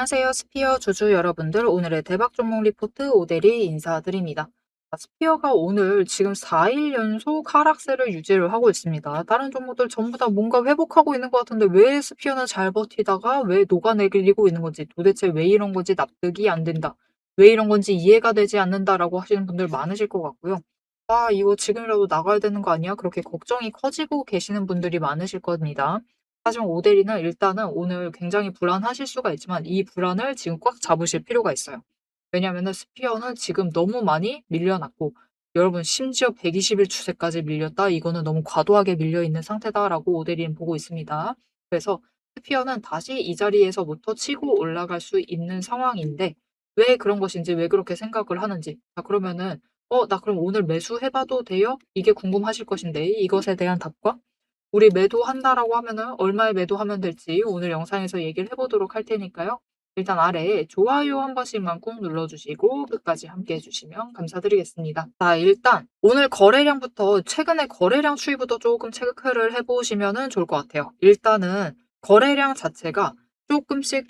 안녕하세요. 스피어 주주 여러분들. 오늘의 대박 종목 리포트 오대리 인사드립니다. 스피어가 오늘 지금 4일 연속 하락세를 유지를 하고 있습니다. 다른 종목들 전부 다 뭔가 회복하고 있는 것 같은데 왜 스피어는 잘 버티다가 왜 녹아내리고 있는 건지 도대체 왜 이런 건지 납득이 안 된다. 왜 이런 건지 이해가 되지 않는다라고 하시는 분들 많으실 것 같고요. 이거 지금이라도 나가야 되는 거 아니야? 그렇게 걱정이 커지고 계시는 분들이 많으실 겁니다. 하지만 오데리는 일단은 오늘 굉장히 불안하실 수가 있지만 이 불안을 지금 꽉 잡으실 필요가 있어요. 왜냐면은 스피어는 지금 너무 많이 밀려났고 여러분 심지어 120일 추세까지 밀렸다. 이거는 너무 과도하게 밀려 있는 상태다라고 오데리는 보고 있습니다. 그래서 스피어는 다시 이 자리에서부터 치고 올라갈 수 있는 상황인데 왜 그런 것인지 왜 그렇게 생각을 하는지. 그러면은 나 그럼 오늘 매수해봐도 돼요? 이게 궁금하실 것인데 이것에 대한 답과 우리 매도한다라고 하면은 얼마에 매도하면 될지 오늘 영상에서 얘기를 해보도록 할 테니까요. 일단 아래에 좋아요 한 번씩만 꾹 눌러주시고 끝까지 함께 해주시면 감사드리겠습니다. 자, 일단 오늘 거래량부터 최근에 거래량 추이부터 조금 체크를 해보시면 좋을 것 같아요. 일단은 거래량 자체가 조금씩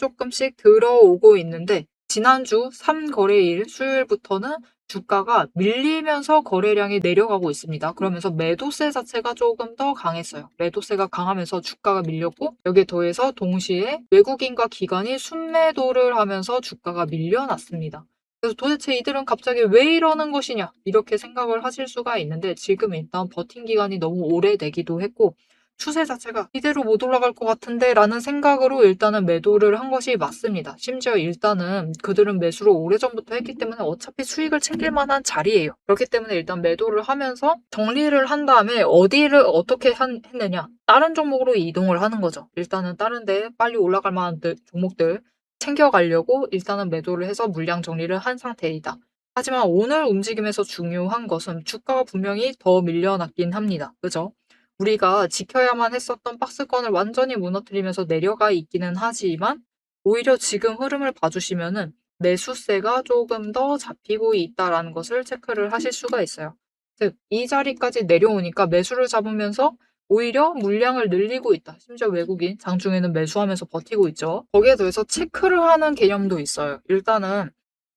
들어오고 있는데 지난주 3거래일 수요일부터는 주가가 밀리면서 거래량이 내려가고 있습니다. 그러면서 매도세 자체가 조금 더 강했어요. 매도세가 강하면서 주가가 밀렸고 여기에 더해서 동시에 외국인과 기관이 순매도를 하면서 주가가 밀려났습니다. 그래서 도대체 이들은 갑자기 왜 이러는 것이냐 이렇게 생각을 하실 수가 있는데 지금 일단 버틴 기간이 너무 오래되기도 했고 추세 자체가 이대로 못 올라갈 것 같은데 라는 생각으로 일단은 매도를 한 것이 맞습니다. 심지어 일단은 그들은 매수를 오래전부터 했기 때문에 어차피 수익을 챙길 만한 자리예요. 그렇기 때문에 일단 매도를 하면서 정리를 한 다음에 어디를 어떻게 했느냐 다른 종목으로 이동을 하는 거죠. 일단은 다른 데 빨리 올라갈 만한 종목들 챙겨가려고 일단은 매도를 해서 물량 정리를 한 상태이다. 하지만 오늘 움직임에서 중요한 것은 주가가 분명히 더 밀려났긴 합니다. 그죠? 우리가 지켜야만 했었던 박스권을 완전히 무너뜨리면서 내려가 있기는 하지만 오히려 지금 흐름을 봐주시면은 매수세가 조금 더 잡히고 있다라는 것을 체크를 하실 수가 있어요. 즉, 이 자리까지 내려오니까 매수를 잡으면서 오히려 물량을 늘리고 있다. 심지어 외국인 장중에는 매수하면서 버티고 있죠. 거기에 더해서 체크를 하는 개념도 있어요. 일단은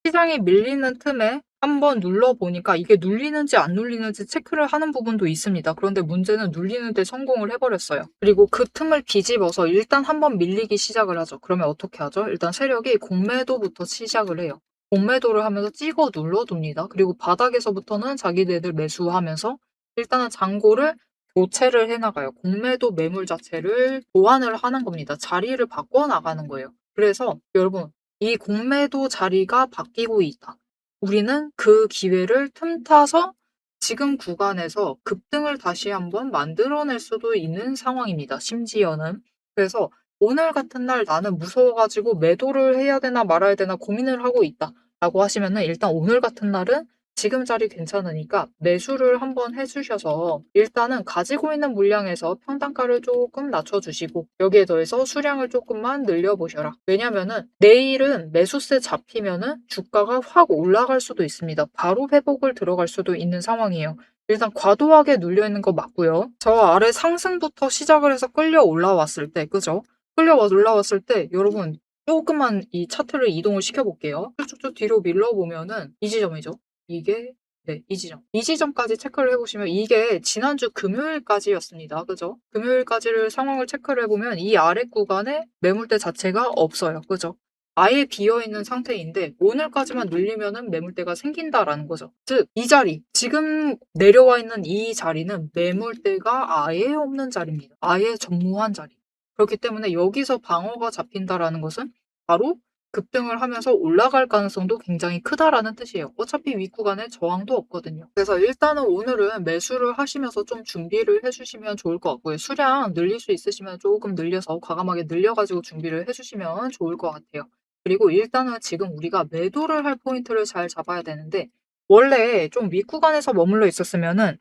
시장이 밀리는 틈에 한번 눌러보니까 이게 눌리는지 안 눌리는지 체크를 하는 부분도 있습니다. 그런데 문제는 눌리는데 성공을 해버렸어요. 그리고 그 틈을 뒤집어서 일단 한번 밀리기 시작을 하죠. 그러면 어떻게 하죠? 일단 세력이 공매도부터 시작을 해요. 공매도를 하면서 찍어 눌러둡니다. 그리고 바닥에서부터는 자기네들 매수하면서 일단은 잔고를 교체를 해나가요. 공매도 매물 자체를 보완을 하는 겁니다. 자리를 바꿔나가는 거예요. 그래서 여러분 이 공매도 자리가 바뀌고 있다. 우리는 그 기회를 틈타서 지금 구간에서 급등을 다시 한번 만들어낼 수도 있는 상황입니다. 심지어는. 그래서 오늘 같은 날 나는 무서워가지고 매도를 해야 되나 말아야 되나 고민을 하고 있다. 라고 하시면은 일단 오늘 같은 날은 지금 자리 괜찮으니까 매수를 한번 해주셔서 일단은 가지고 있는 물량에서 평단가를 조금 낮춰주시고 여기에 더해서 수량을 조금만 늘려보셔라. 왜냐면은 내일은 매수세 잡히면은 주가가 확 올라갈 수도 있습니다. 바로 회복을 들어갈 수도 있는 상황이에요. 일단 과도하게 눌려있는 거 맞고요. 저 아래 상승부터 시작을 해서 끌려 올라왔을 때, 그죠? 끌려 올라왔을 때 여러분 조금만 이 차트를 이동을 시켜볼게요. 쭉쭉쭉 뒤로 밀러보면은 이 지점이죠. 이게 네, 이 지점. 이 지점까지 체크를 해보시면 이게 지난주 금요일까지였습니다. 그죠? 금요일까지를 상황을 체크를 해보면 이 아래 구간에 매물대 자체가 없어요. 그죠? 아예 비어있는 상태인데 오늘까지만 눌리면은 매물대가 생긴다라는 거죠. 즉, 이 자리, 지금 내려와 있는 이 자리는 매물대가 아예 없는 자리입니다. 아예 전무한 자리. 그렇기 때문에 여기서 방어가 잡힌다라는 것은 바로 급등을 하면서 올라갈 가능성도 굉장히 크다라는 뜻이에요. 어차피 윗구간에 저항도 없거든요. 그래서 일단은 오늘은 매수를 하시면서 좀 준비를 해주시면 좋을 것 같고요. 수량 늘릴 수 있으시면 조금 늘려서 과감하게 늘려가지고 준비를 해주시면 좋을 것 같아요. 그리고 일단은 지금 우리가 매도를 할 포인트를 잘 잡아야 되는데 원래 좀 윗구간에서 머물러 있었으면은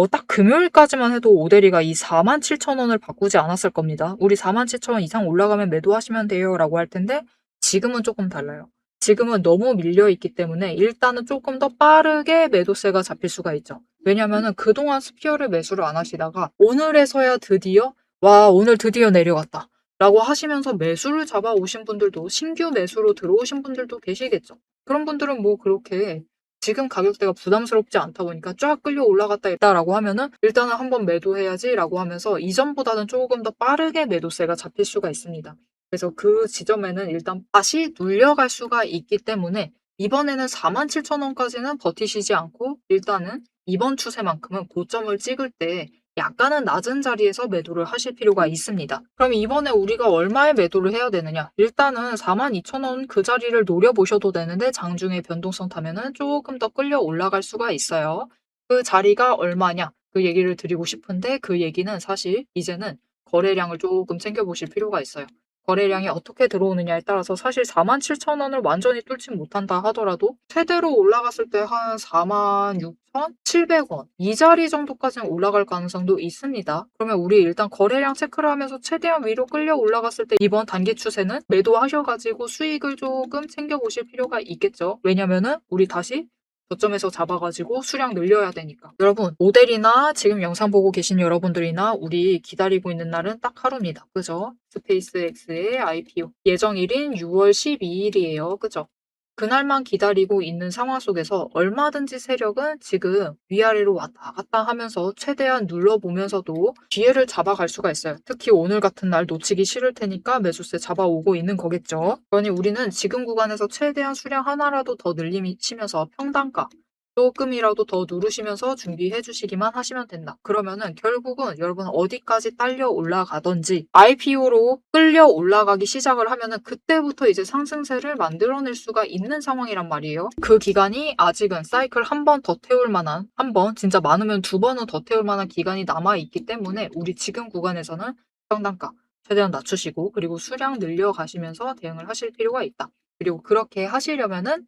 딱 금요일까지만 해도 오데리가 이 47,000원을 바꾸지 않았을 겁니다. 우리 47,000원 이상 올라가면 매도하시면 돼요 라고 할 텐데 지금은 조금 달라요. 지금은 너무 밀려있기 때문에 일단은 조금 더 빠르게 매도세가 잡힐 수가 있죠. 왜냐면은 그동안 스피어를 매수를 안 하시다가 오늘에서야 드디어 와 오늘 드디어 내려갔다. 라고 하시면서 매수를 잡아오신 분들도 신규 매수로 들어오신 분들도 계시겠죠. 그런 분들은 뭐 그렇게 지금 가격대가 부담스럽지 않다 보니까 쫙 끌려 올라갔다 있다라고 하면은 일단은 한번 매도해야지라고 하면서 이전보다는 조금 더 빠르게 매도세가 잡힐 수가 있습니다. 그래서 그 지점에는 일단 다시 눌려갈 수가 있기 때문에 이번에는 47,000원까지는 버티시지 않고 일단은 이번 추세만큼은 고점을 찍을 때 약간은 낮은 자리에서 매도를 하실 필요가 있습니다. 그럼 이번에 우리가 얼마에 매도를 해야 되느냐? 일단은 42,000원 그 자리를 노려보셔도 되는데 장중에 변동성 타면은 조금 더 끌려 올라갈 수가 있어요. 그 자리가 얼마냐? 그 얘기를 드리고 싶은데 그 얘기는 사실 이제는 거래량을 조금 챙겨보실 필요가 있어요. 거래량이 어떻게 들어오느냐에 따라서 사실 47,000원을 완전히 뚫지 못한다 하더라도 최대로 올라갔을 때 한 46,700원 이 자리 정도까지는 올라갈 가능성도 있습니다. 그러면 우리 일단 거래량 체크를 하면서 최대한 위로 끌려 올라갔을 때 이번 단기 추세는 매도하셔가지고 수익을 조금 챙겨보실 필요가 있겠죠. 왜냐면은 우리 다시 저점에서 잡아가지고 수량 늘려야 되니까. 여러분, 모델이나 지금 영상 보고 계신 여러분들이나 우리 기다리고 있는 날은 딱 하루입니다. 그죠? 스페이스X의 IPO. 예정일인 6월 12일이에요. 그죠? 그날만 기다리고 있는 상황 속에서 얼마든지 세력은 지금 위아래로 왔다 갔다 하면서 최대한 눌러보면서도 기회를 잡아갈 수가 있어요. 특히 오늘 같은 날 놓치기 싫을 테니까 매수세 잡아오고 있는 거겠죠. 그러니 우리는 지금 구간에서 최대한 수량 하나라도 더 늘리시면서 평단가 조금이라도 더 누르시면서 준비해 주시기만 하시면 된다. 그러면은 결국은 여러분 어디까지 딸려 올라가든지 IPO로 끌려 올라가기 시작을 하면은 그때부터 이제 상승세를 만들어낼 수가 있는 상황이란 말이에요. 그 기간이 아직은 사이클 한 번 더 태울 만한, 한 번, 진짜 많으면 두 번은 더 태울 만한 기간이 남아있기 때문에 우리 지금 구간에서는 평단가 최대한 낮추시고 그리고 수량 늘려가시면서 대응을 하실 필요가 있다. 그리고 그렇게 하시려면은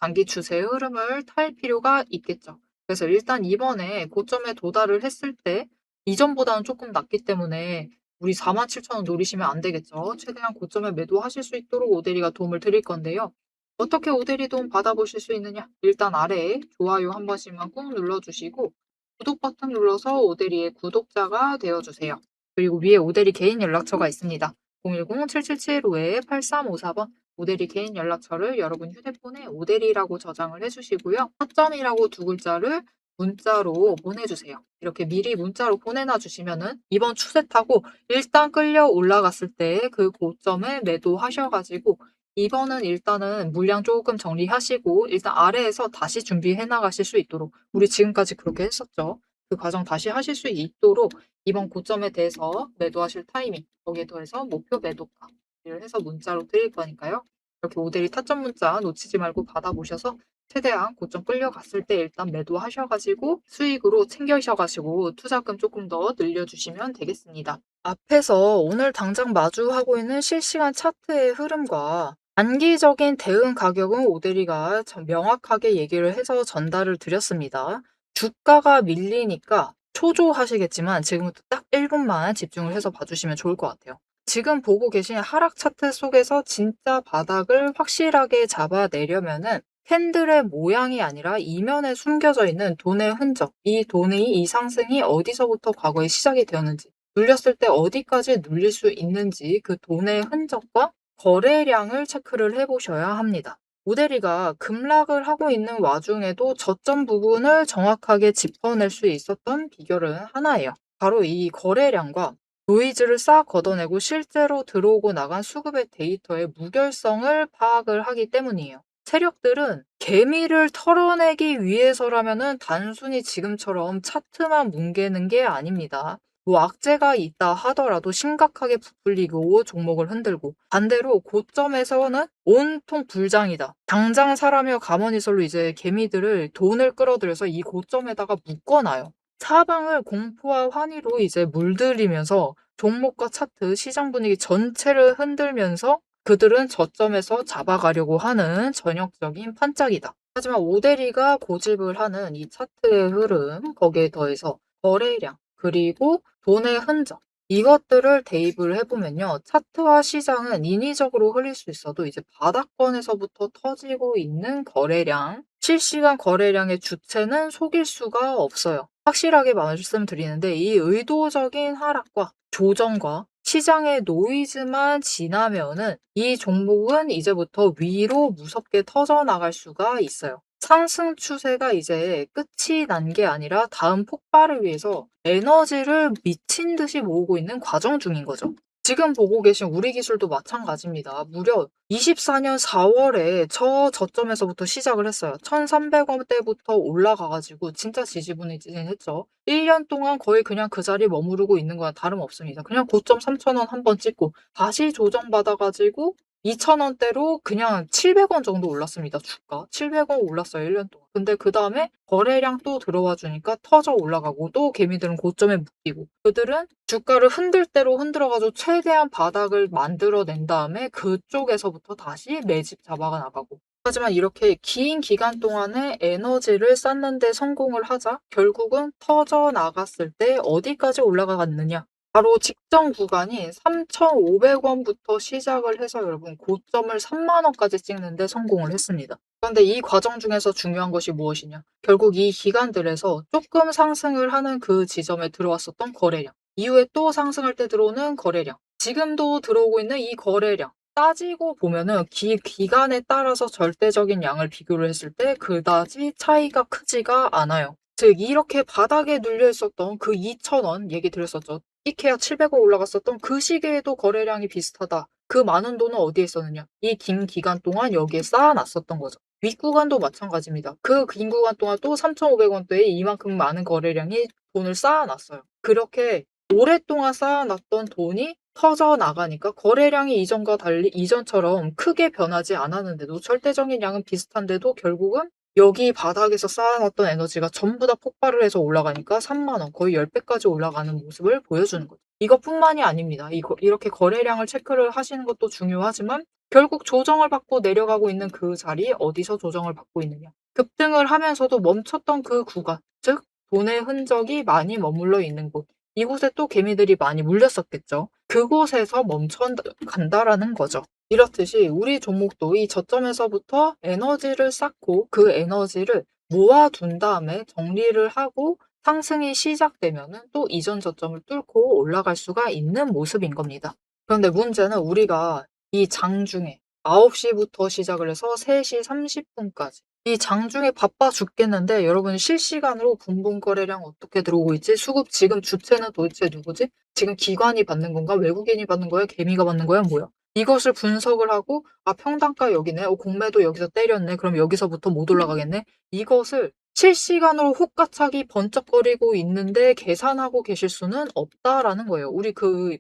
단기 추세의 흐름을 탈 필요가 있겠죠. 그래서 일단 이번에 고점에 도달을 했을 때 이전보다는 조금 낮기 때문에 우리 47,000원 노리시면 안 되겠죠. 최대한 고점에 매도하실 수 있도록 오대리가 도움을 드릴 건데요. 어떻게 오대리 도움 받아보실 수 있느냐? 일단 아래에 좋아요 한 번씩만 꾹 눌러주시고 구독 버튼 눌러서 오대리의 구독자가 되어주세요. 그리고 위에 오대리 개인 연락처가 있습니다. 010-7775-8354번 오대리 개인 연락처를 여러분 휴대폰에 오대리라고 저장을 해주시고요. 타점이라고 두 글자를 문자로 보내주세요. 이렇게 미리 문자로 보내놔 주시면은 이번 추세 타고 일단 끌려 올라갔을 때 그 고점에 매도하셔가지고 이번은 일단은 물량 조금 정리하시고 일단 아래에서 다시 준비해 나가실 수 있도록 우리 지금까지 그렇게 했었죠. 그 과정 다시 하실 수 있도록 이번 고점에 대해서 매도하실 타이밍 거기에 더해서 목표 매도가 를 해서 문자로 드릴 거니까요. 이렇게 오대리 타점 문자 놓치지 말고 받아보셔서 최대한 고점 끌려갔을 때 일단 매도하셔가지고 수익으로 챙겨셔가지고 투자금 조금 더 늘려주시면 되겠습니다. 앞에서 오늘 당장 마주하고 있는 실시간 차트의 흐름과 단기적인 대응 가격은 오대리가 명확하게 얘기를 해서 전달을 드렸습니다. 주가가 밀리니까 초조하시겠지만 지금부터 딱 1분만 집중을 해서 봐주시면 좋을 것 같아요. 지금 보고 계신 하락 차트 속에서 진짜 바닥을 확실하게 잡아내려면은 캔들의 모양이 아니라 이면에 숨겨져 있는 돈의 흔적, 이 돈의 이 상승이 어디서부터 과거에 시작이 되었는지, 눌렸을 때 어디까지 눌릴 수 있는지 그 돈의 흔적과 거래량을 체크를 해보셔야 합니다. 모델이가 급락을 하고 있는 와중에도 저점 부분을 정확하게 짚어낼 수 있었던 비결은 하나예요. 바로 이 거래량과 노이즈를 싹 걷어내고 실제로 들어오고 나간 수급의 데이터의 무결성을 파악을 하기 때문이에요. 세력들은 개미를 털어내기 위해서라면은 단순히 지금처럼 차트만 뭉개는 게 아닙니다. 뭐 악재가 있다 하더라도 심각하게 부풀리고 종목을 흔들고 반대로 고점에서는 온통 불장이다. 당장 사라며 가머니설로 이제 개미들을 돈을 끌어들여서 이 고점에다가 묶어놔요. 사방을 공포와 환희로 이제 물들이면서 종목과 차트, 시장 분위기 전체를 흔들면서 그들은 저점에서 잡아가려고 하는 전형적인 판짝이다. 하지만 오대리가 고집을 하는 이 차트의 흐름, 거기에 더해서 거래량, 그리고 돈의 흔적, 이것들을 대입을 해보면요. 차트와 시장은 인위적으로 흘릴 수 있어도 이제 바닥권에서부터 터지고 있는 거래량, 실시간 거래량의 주체는 속일 수가 없어요. 확실하게 말씀드리는데 이 의도적인 하락과 조정과 시장의 노이즈만 지나면은 이 종목은 이제부터 위로 무섭게 터져나갈 수가 있어요. 상승 추세가 이제 끝이 난 게 아니라 다음 폭발을 위해서 에너지를 미친 듯이 모으고 있는 과정 중인 거죠. 지금 보고 계신 우리 기술도 마찬가지입니다. 무려 24년 4월에 저점에서부터 시작을 했어요. 1,300원대부터 올라가 가지고 진짜 지지부진했죠. 1년 동안 거의 그냥 그 자리에 머무르고 있는 거랑 다름없습니다. 그냥 고점 3,000원 한번 찍고 다시 조정받아 가지고 2,000원대로 그냥 700원 정도 올랐습니다. 주가. 700원 올랐어요, 1년 동안. 근데 그다음에 거래량 또 들어와 주니까 터져 올라가고 또 개미들은 고점에 묶이고 그들은 주가를 흔들 대로 흔들어 가지고 최대한 바닥을 만들어 낸 다음에 그쪽에서부터 다시 매집 잡아 나가고. 하지만 이렇게 긴 기간 동안에 에너지를 쌓는 데 성공을 하자 결국은 터져 나갔을 때 어디까지 올라갔느냐? 바로 직전 구간이 3,500원부터 시작을 해서 여러분 고점을 30,000원까지 찍는 데 성공을 했습니다. 그런데 이 과정 중에서 중요한 것이 무엇이냐? 결국 이 기간들에서 조금 상승을 하는 그 지점에 들어왔었던 거래량, 이후에 또 상승할 때 들어오는 거래량, 지금도 들어오고 있는 이 거래량, 따지고 보면은 기간에 따라서 절대적인 양을 비교를 했을 때 그다지 차이가 크지가 않아요. 즉 이렇게 바닥에 눌려 있었던 그 2,000원 얘기 드렸었죠. 이케아 700원 올라갔었던 그 시기에도 거래량이 비슷하다. 그 많은 돈은 어디에 있었느냐? 이 긴 기간 동안 여기에 쌓아놨었던 거죠. 윗구간도 마찬가지입니다. 그 긴 구간 동안 또 3,500원대에 이만큼 많은 거래량이 돈을 쌓아놨어요. 그렇게 오랫동안 쌓아놨던 돈이 터져 나가니까 거래량이 이전과 달리 이전처럼 크게 변하지 않았는데도 절대적인 양은 비슷한데도 결국은 여기 바닥에서 쌓아놨던 에너지가 전부 다 폭발을 해서 올라가니까 30,000원 거의 10배까지 올라가는 모습을 보여주는 거죠. 이것뿐만이 아닙니다. 이렇게 거래량을 체크를 하시는 것도 중요하지만 결국 조정을 받고 내려가고 있는 그 자리 어디서 조정을 받고 있느냐. 급등을 하면서도 멈췄던 그 구간, 즉 돈의 흔적이 많이 머물러 있는 곳. 이곳에 또 개미들이 많이 물렸었겠죠. 그곳에서 멈춰 간다라는 거죠. 이렇듯이 우리 종목도 이 저점에서부터 에너지를 쌓고 그 에너지를 모아둔 다음에 정리를 하고 상승이 시작되면은 또 이전 저점을 뚫고 올라갈 수가 있는 모습인 겁니다. 그런데 문제는 우리가 이 장중에 9시부터 시작을 해서 3시 30분까지 이 장중에 바빠 죽겠는데 여러분 실시간으로 분봉 거래량 어떻게 들어오고 있지? 수급 지금 주체는 도대체 누구지? 지금 기관이 받는 건가? 외국인이 받는 거야? 개미가 받는 거야? 뭐야? 이것을 분석을 하고 평단가 여기네. 공매도 여기서 때렸네. 그럼 여기서부터 못 올라가겠네. 이것을 실시간으로 혹가차기 번쩍거리고 있는데 계산하고 계실 수는 없다라는 거예요. 우리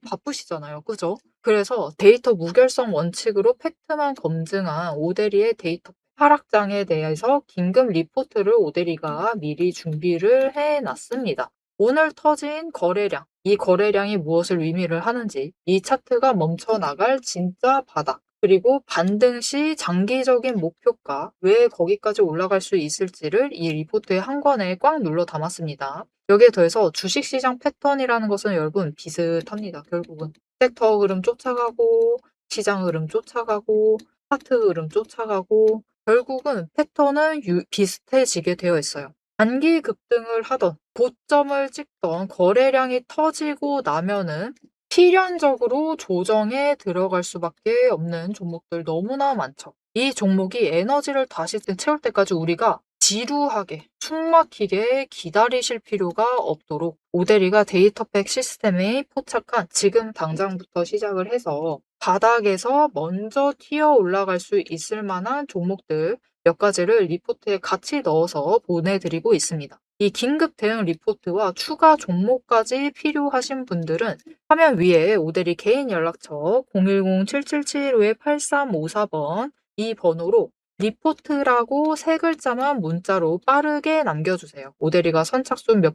바쁘시잖아요. 그죠? 그래서 데이터 무결성 원칙으로 팩트만 검증한 오데리의 데이터 하락장에 대해서 긴급 리포트를 오데리가 미리 준비를 해 놨습니다. 오늘 터진 거래량, 이 거래량이 무엇을 의미를 하는지, 이 차트가 멈춰 나갈 진짜 바닥, 그리고 반등 시 장기적인 목표가 왜 거기까지 올라갈 수 있을지를 이 리포트의 한 권에 꽉 눌러 담았습니다. 여기에 더해서 주식시장 패턴이라는 것은 여러분 비슷합니다. 결국은 섹터 흐름 쫓아가고 시장 흐름 쫓아가고 차트 흐름 쫓아가고 결국은 패턴은 비슷해지게 되어 있어요. 단기 급등을 하던 고점을 찍던 거래량이 터지고 나면은 필연적으로 조정에 들어갈 수밖에 없는 종목들 너무나 많죠. 이 종목이 에너지를 다시 채울 때까지 우리가 지루하게 숨막히게 기다리실 필요가 없도록 오데리가 데이터팩 시스템에 포착한 지금 당장부터 시작을 해서 바닥에서 먼저 튀어 올라갈 수 있을 만한 종목들 몇 가지를 리포트에 같이 넣어서 보내드리고 있습니다. 이 긴급 대응 리포트와 추가 종목까지 필요하신 분들은 화면 위에 오데리 개인 연락처 010-7775-8354번 이 번호로 리포트라고 세 글자만 문자로 빠르게 남겨주세요. 오데리가 선착순 몇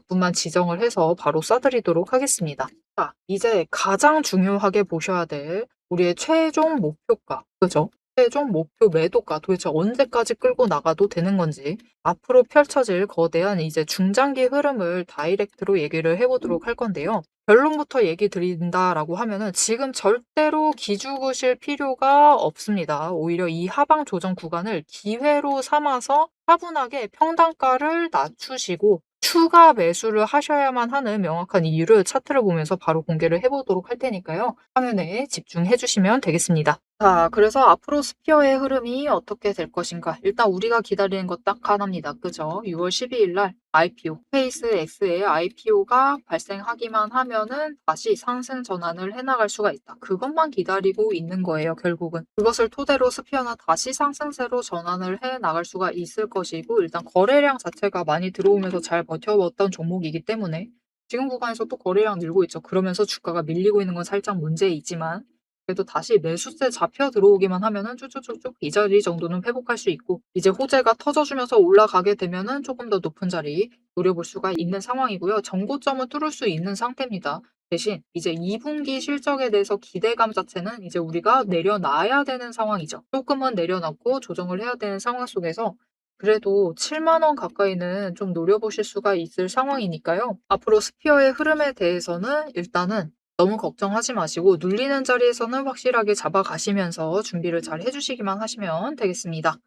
분만 지정을 해서 바로 쏴드리도록 하겠습니다. 자, 이제 가장 중요하게 보셔야 될 우리의 최종 목표가, 그죠? 최종 목표 매도가 도대체 언제까지 끌고 나가도 되는 건지 앞으로 펼쳐질 거대한 이제 중장기 흐름을 다이렉트로 얘기를 해보도록 할 건데요. 결론부터 얘기 드린다라고 하면은 지금 절대로 기죽으실 필요가 없습니다. 오히려 이 하방 조정 구간을 기회로 삼아서 차분하게 평단가를 낮추시고 추가 매수를 하셔야만 하는 명확한 이유를 차트를 보면서 바로 공개를 해 보도록 할 테니까요. 화면에 집중해 주시면 되겠습니다. 자, 그래서 앞으로 스피어의 흐름이 어떻게 될 것인가? 일단 우리가 기다리는 것 딱 하나입니다. 그죠? 6월 12일 날 IPO, 스페이스X의 IPO가 발생하기만 하면은 다시 상승 전환을 해 나갈 수가 있다. 그것만 기다리고 있는 거예요, 결국은. 그것을 토대로 스피어는 다시 상승세로 전환을 해 나갈 수가 있을 것이고, 일단 거래량 자체가 많이 들어오면서 잘 버텨왔던 종목이기 때문에 지금 구간에서 또 거래량 늘고 있죠. 그러면서 주가가 밀리고 있는 건 살짝 문제이지만, 그래도 다시 매수세 잡혀 들어오기만 하면은 쭉쭉쭉쭉 이 자리 정도는 회복할 수 있고, 이제 호재가 터져주면서 올라가게 되면은 조금 더 높은 자리 노려볼 수가 있는 상황이고요. 전고점은 뚫을 수 있는 상태입니다. 대신 이제 2분기 실적에 대해서 기대감 자체는 이제 우리가 내려놔야 되는 상황이죠. 조금은 내려놓고 조정을 해야 되는 상황 속에서 그래도 7만 원 가까이는 좀 노려보실 수가 있을 상황이니까요. 앞으로 스피어의 흐름에 대해서는 일단은 너무 걱정하지 마시고 눌리는 자리에서는 확실하게 잡아가시면서 준비를 잘 해주시기만 하시면 되겠습니다.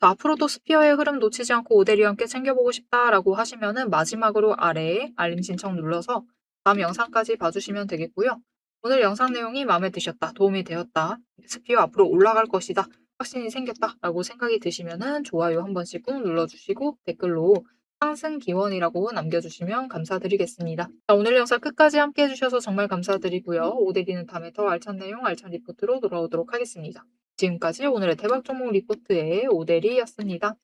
자, 앞으로도 스피어의 흐름 놓치지 않고 오대리 함께 챙겨보고 싶다라고 하시면은 마지막으로 아래에 알림 신청 눌러서 다음 영상까지 봐주시면 되겠고요. 오늘 영상 내용이 마음에 드셨다, 도움이 되었다, 스피어 앞으로 올라갈 것이다, 확신이 생겼다라고 생각이 드시면은 좋아요 한 번씩 꾹 눌러주시고 댓글로 상승 기원이라고 남겨주시면 감사드리겠습니다. 자, 오늘 영상 끝까지 함께 해주셔서 정말 감사드리고요. 오대리는 다음에 더 알찬 내용, 알찬 리포트로 돌아오도록 하겠습니다. 지금까지 오늘의 대박 종목 리포트의 오대리였습니다.